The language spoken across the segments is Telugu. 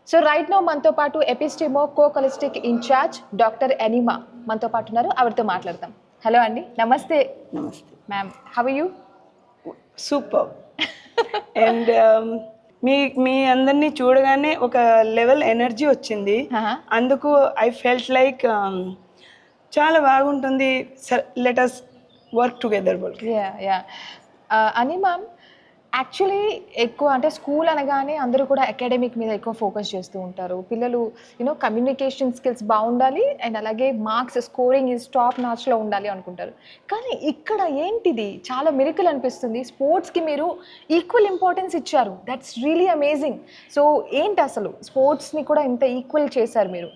సో రైట్ నౌ మనతో పాటు ఎపిస్టిమో కోకలిస్టిక్ ఇన్ఛార్జ్ డాక్టర్ ఎనిమా మనతో పాటు ఉన్నారు. ఆవిడతో మాట్లాడతాం. హలో అండి, నమస్తే. నమస్తే ma'am, how are you? Super. And మీ అందరినీ చూడగానే ఒక లెవెల్ ఎనర్జీ వచ్చింది. అందుకు ఐ ఫెల్ట్ లైక్ చాలా బాగుంటుంది. Let us work together. అని మ్యామ్, యాక్చువల్లీ ఎక్కువ అంటే స్కూల్ అనగానే అందరూ కూడా అకాడమిక్ మీద ఎక్కువ ఫోకస్ చేస్తూ ఉంటారు. పిల్లలు కమ్యూనికేషన్ స్కిల్స్ బాగుండాలి అండ్ అలాగే మార్క్స్ స్కోరింగ్ ఈజ్ టాప్ నాచ్లో ఉండాలి అనుకుంటారు. కానీ ఇక్కడ ఏంటిది చాలా మిరకల్ అనిపిస్తుంది. స్పోర్ట్స్కి మీరు ఈక్వల్ ఇంపార్టెన్స్ ఇచ్చారు. That's really amazing. సో ఏంటి అసలు స్పోర్ట్స్ని కూడా ఇంత ఈక్వల్ చేశారు మీరు?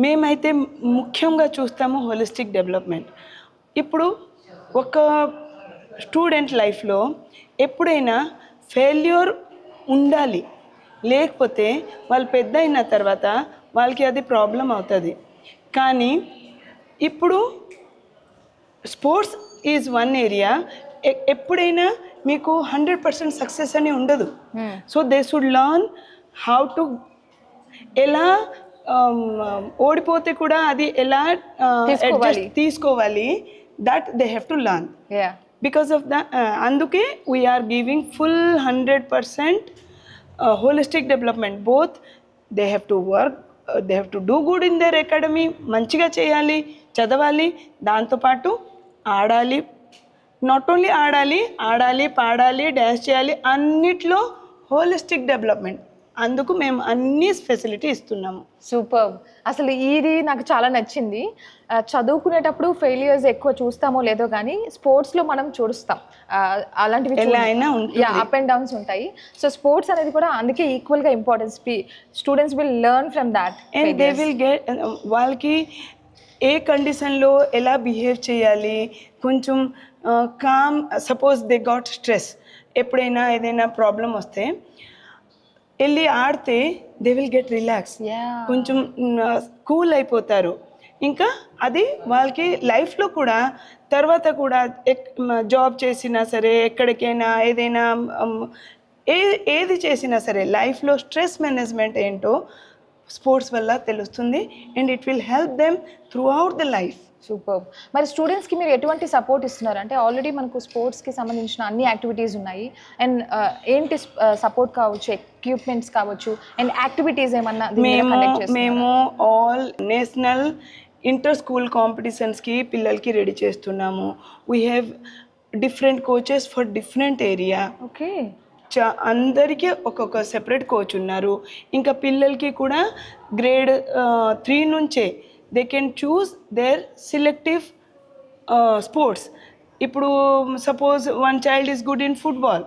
మేమైతే ముఖ్యంగా చూస్తాము హోలిస్టిక్ డెవలప్మెంట్. ఇప్పుడు ఒక స్టూడెంట్ లైఫ్లో ఎప్పుడైనా ఫెయిల్యూర్ ఉండాలి, లేకపోతే వాళ్ళు పెద్ద అయిన తర్వాత వాళ్ళకి అది ప్రాబ్లం అవుతుంది. కానీ ఇప్పుడు స్పోర్ట్స్ ఈజ్ వన్ ఏరియా. ఎప్పుడైనా మీకు 100% సక్సెస్ అని ఉండదు. So they should learn how to ఎలా ఓడిపోతే కూడా అది ఎలా తీసుకోవాలి. That they have to learn. Because of that, అందుకే we are giving full 100% holistic development. Both they have to work, they have to do good in their academy, మంచిగా చేయాలి, చదవాలి, దాంతోపాటు ఆడాలి. నాట్ ఓన్లీ ఆడాలి, పాడాలి, డ్యాన్స్ చేయాలి, అన్నిట్లో హోలిస్టిక్ డెవలప్మెంట్. అందుకు మేము అన్ని ఫెసిలిటీ ఇస్తున్నాము. సూపర్. అసలు ఇది నాకు చాలా నచ్చింది. చదువుకునేటప్పుడు ఫెయిలియర్స్ ఎక్కువ చూస్తామో లేదో కానీ స్పోర్ట్స్లో మనం చూస్తాం. అలాంటివి అప్ అండ్ డౌన్స్ ఉంటాయి. సో స్పోర్ట్స్ అనేది కూడా అందుకే ఈక్వల్గా importance. Students will learn from that and they will get వాళ్ళకి ఏ కండిషన్లో ఎలా బిహేవ్ చేయాలి, కొంచెం calm. Suppose they got stress, ఎప్పుడైనా ఏదైనా ప్రాబ్లం వస్తే వెళ్ళి ఆడితే దే విల్ గెట్ రిలాక్స్, కొంచెం కూల్ అయిపోతారు. ఇంకా అది వాళ్ళకి లైఫ్లో కూడా తర్వాత కూడా జాబ్ చేసినా సరే, ఎక్కడికైనా ఏదైనా ఏది చేసినా సరే లైఫ్లో స్ట్రెస్ మేనేజ్మెంట్ ఏంటో స్పోర్ట్స్ వల్ల తెలుస్తుంది. And it will help them through out the life. Super. మరి స్టూడెంట్స్కి మీరు ఎటువంటి సపోర్ట్ ఇస్తున్నారు? అంటే ఆల్రెడీ మనకు స్పోర్ట్స్కి సంబంధించిన అన్ని యాక్టివిటీస్ ఉన్నాయి. అండ్ ఏంటి సపోర్ట్ కావచ్చు, ఎక్విప్మెంట్స్ కావచ్చు, అండ్ యాక్టివిటీస్ ఏమన్నా మేము ఆల్ నేషనల్ ఇంటర్ స్కూల్ కాంపిటీషన్స్కి పిల్లలకి రెడీ చేస్తున్నాము. We have different coaches for different area. Okay. అందరికీ ఒక్కొక్క సెపరేట్ కోచ్ ఉన్నారు. ఇంకా పిల్లలకి కూడా గ్రేడ్ 3 నుంచే they can choose their selective sports. ఇప్పుడు suppose one child is good in football,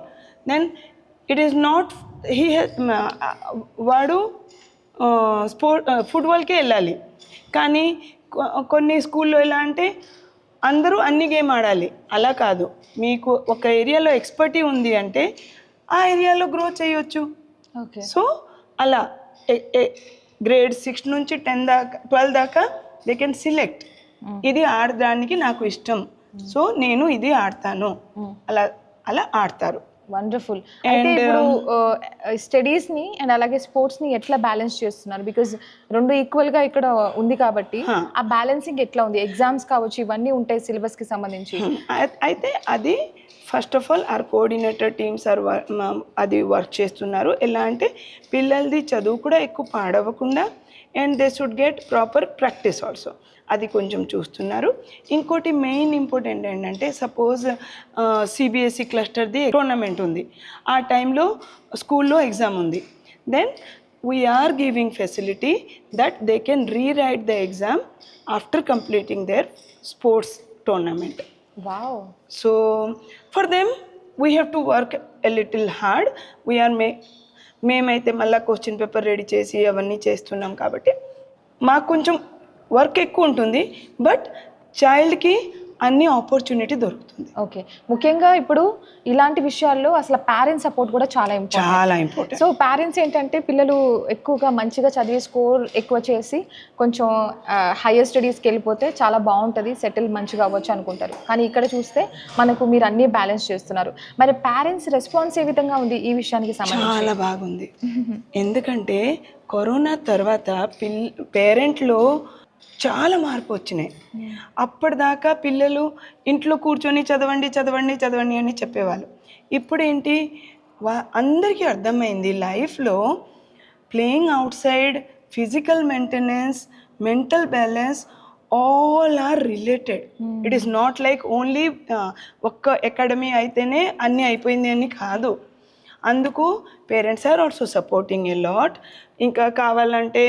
then it is not he has వాడు ఫుట్బాల్కే వెళ్ళాలి. కానీ కొన్ని స్కూల్లో ఎలా అంటే అందరూ అన్ని గేమ్ ఆడాలి, అలా కాదు. మీకు ఒక ఏరియాలో ఎక్స్పర్టీ ఉంది అంటే ఆ ఏరియాలో గ్రో చేయొచ్చు. సో అలా గ్రేడ్ 6 నుంచి 12 దాకా దే కెన్ సిలెక్ట్. ఇది ఆడడానికి నాకు ఇష్టం, సో నేను ఇది ఆడతాను, అలా ఆడతారు. వండర్ఫుల్. అయితే ఇప్పుడు స్టడీస్ని అండ్ అలాగే స్పోర్ట్స్ని ఎట్లా బ్యాలెన్స్ చేస్తున్నారు? బికాజ్ రెండు ఈక్వల్గా ఇక్కడ ఉంది కాబట్టి ఆ బ్యాలెన్సింగ్ ఎట్లా ఉంది? ఎగ్జామ్స్ కావచ్చు, ఇవన్నీ ఉంటాయి సిలబస్కి సంబంధించి. అయితే అది first of all our coordinator teams అది వర్క్ చేస్తున్నారు. ఎలా అంటే పిల్లలది చదువు కూడా ఎక్కువ పాడవకుండా and they should get proper practice also, అది కొంచెం చూస్తున్నారు. ఇంకోటి మెయిన్ ఇంపార్టెంట్ ఏంటంటే సపోజ్ సిబిఎస్ఈ క్లస్టర్ది టోర్నమెంట్ ఉంది, ఆ టైంలో స్కూల్లో ఎగ్జామ్ ఉంది. Then we are giving facility that they can rewrite the exam after completing their sports tournament. Wow. So for them we have to work a little hard. We are మేమైతే మళ్ళీ క్వశ్చన్ పేపర్ రెడీ చేసి అవన్నీ చేస్తున్నాం కాబట్టి మాకు కొంచెం వర్క్ ఎక్కువ ఉంటుంది. బట్ చైల్డ్కి అన్ని ఆపర్చునిటీ దొరుకుతుంది. ఓకే. ముఖ్యంగా ఇప్పుడు ఇలాంటి విషయాల్లో అసలు పేరెంట్స్ సపోర్ట్ కూడా చాలా ఇంపార్టెంట్. చాలా ఇంపార్టెంట్. సో పేరెంట్స్ ఏంటంటే పిల్లలు ఎక్కువగా మంచిగా చదివి స్కోర్ ఎక్కువ చేసి కొంచెం హైయర్ స్టడీస్కి వెళ్ళిపోతే చాలా బాగుంటుంది, సెటిల్ మంచిగా అవ్వచ్చు అనుకుంటారు. కానీ ఇక్కడ చూస్తే మనకు మీరు అన్నీ బ్యాలెన్స్ చేస్తున్నారు. మరి పేరెంట్స్ రెస్పాన్స్ ఏ విధంగా ఉంది ఈ విషయానికి సంబంధించి? చాలా బాగుంది. ఎందుకంటే కరోనా తర్వాత పేరెంట్లో చాలా మార్పు వచ్చినాయి. అప్పటిదాకా పిల్లలు ఇంట్లో కూర్చొని చదవండి చదవండి చదవండి అని చెప్పేవాళ్ళు. ఇప్పుడేంటి అందరికీ అర్థమైంది లైఫ్లో playing outside, physical maintenance, mental balance all are related. It is not like only ఒక్క అకాడమీ అయితేనే అన్నీ అయిపోయింది అని కాదు. అందుకు parents are also supporting a lot. ఇంకా కావాలంటే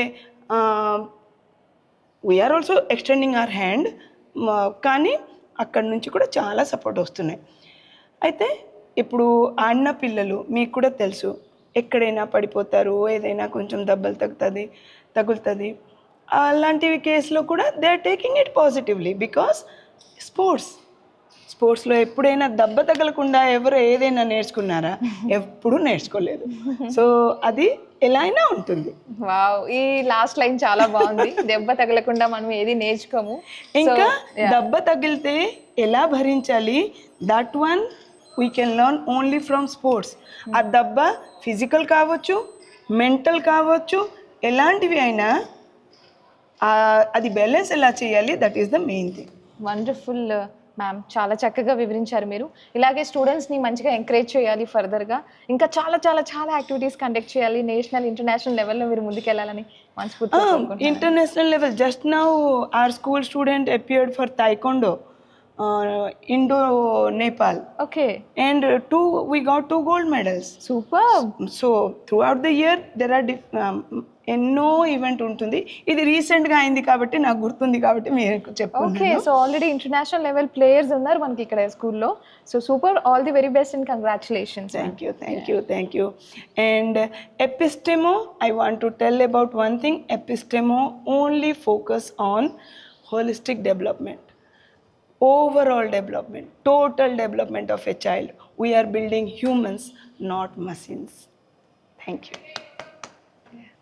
we are also extending our hand. కానీ అక్కడి నుంచి కూడా చాలా సపోర్ట్ వస్తున్నాయి. అయితే ఇప్పుడు అన్న పిల్లలు మీకు కూడా తెలుసు, ఎక్కడైనా పడిపోతారు, ఏదైనా కొంచెం దెబ్బలు తగులుతుంది. అలాంటివి కేసులో కూడా they are taking it positively because స్పోర్ట్స్లో ఎప్పుడైనా దెబ్బ తగలకుండా ఎవరు ఏదైనా నేర్చుకున్నారా? ఎప్పుడూ నేర్చుకోలేదు. సో అది ఎలా అయినా ఉంటుంది. వావ్, ఈ లాస్ట్ లైన్ చాలా బాగుంది. దెబ్బ తగలకుండా మనం ఏది నేర్చుకోము. ఇంకా దెబ్బ తగిలితే ఎలా భరించాలి, that one we can learn only from sports. ఆ దెబ్బ ఫిజికల్ కావచ్చు, మెంటల్ కావచ్చు, ఎలాంటివి అయినా అది బ్యాలెన్స్ ఎలా చేయాలి, that is the main thing. Wonderful ma'am, చాలా చక్కగా వివరించారు మీరు. ఇలాగే స్టూడెంట్స్ని మంచిగా ఎంకరేజ్ చేయాలి, ఫర్దర్గా ఇంకా చాలా చాలా చాలా యాక్టివిటీస్ కండక్ట్ చేయాలి, నేషనల్ ఇంటర్నేషనల్ లెవెల్లో మీరు ముందుకెళ్ళాలని మనస్ఫూర్తిగా కోరుకుంటున్నాను. International level just now our school student appeared for taekwondo, Indo Nepal. Okay. And we got 2 gold medals. Superb. So throughout the year there are ఎన్నో ఈవెంట్ ఉంటుంది. ఇది రీసెంట్గా అయింది కాబట్టి నాకు గుర్తుంది కాబట్టి మీకు చెప్పుకున్నాను. Okay, so already international level players ఉన్నారు మనకి ఇక్కడ స్కూల్లో. So super, all the very best and congratulations. Thank you. And Epistemo, I want to tell about one thing. Epistemo only focus on holistic development, overall development, total development of a child. We are building humans, not machines. Thank you.